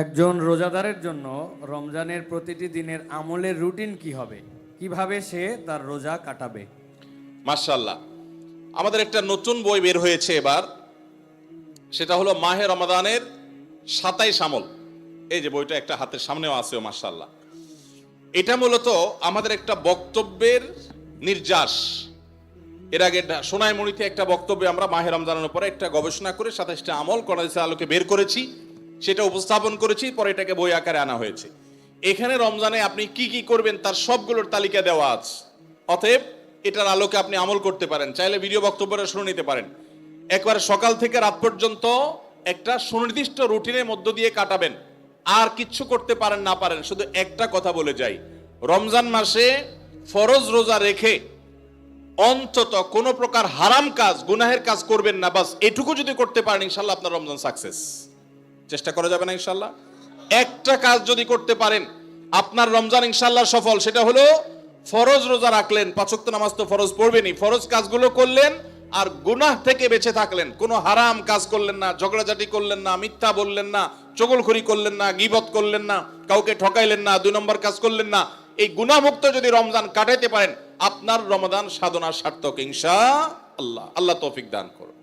একজন রোজাদারের জন্য রমজানের প্রতিটি দিনের আমলের রুটিন কি হবে, কিভাবে সে তার রোজা কাটাবে? মাশাআল্লাহ, আমাদের একটা নতুন বই বের হয়েছে এবার, সেটা হলো মাহে রমাদানের 27 আমল। এই যে বইটা একটা হাতের সামনেও আছে, মাশাআল্লাহ। এটা মূলত আমাদের একটা বক্তব্যের নির্যাস। এর আগে সোনাইমণিতে একটা বক্তব্যে আমরা মাহে রমজানের উপরে একটা গবেষণা করে 27টা আমল কোরআনের আলোকে বের করেছি, সেটা উপস্থাপন করেছি, পরে এটাকে বই আকারে আনা হয়েছে। এখানে রমজানে আপনি কি কি করবেন তার সবগুলোর তালিকা দেওয়া আছে। অতএব এটার আলোকে আপনি আমল করতে পারেন, চাইলে ভিডিও বক্তব্যটা শুনে নিতে পারেন। একবারে সকাল থেকে রাত পর্যন্ত একটা সুনির্দিষ্ট রুটিনের মধ্য দিয়ে কাটাবেন। আর কিচ্ছু করতে পারেন না পারেন, শুধু একটা কথা বলে যাই, রমজান মাসে ফরজ রোজা রেখে অন্তত কোনো প্রকার হারাম কাজ, গুনাহের কাজ করবেন না। বাস এটুকু যদি করতে পারেন, ইনশাল্লাহ আপনার রমজান সাকসেস। চেষ্টা করা যাবে না ইনশাল্লাহ? একটা কাজ যদি করতে পারেন, আপনার রমজান ইনশাল্লাহ সফল। সেটা হলো ফরজ রোজা রাখলেন, 5 ওয়াক্ত নামাজ তো ফরজ পড়বেনই, ফরজ কাজগুলো করলেন আর গুনাহ থেকে বেঁচে থাকলেন। কোনো হারাম কাজ করলেন না, ঝগড়াঝাটি করলেন না, মিথ্যা বললেন না, চগলখড়ি করলেন না, গীবত করলেন না, কাউকে ঠকাইলেন না, 2 নম্বর কাজ করলেন না। এই গুনাহমুক্ত যদি রমজান কাটাইতে পারেন, আপনার রমাদান সাধনার সার্থক ইনশাআল্লাহ। আল্লাহ তৌফিক দান করুন।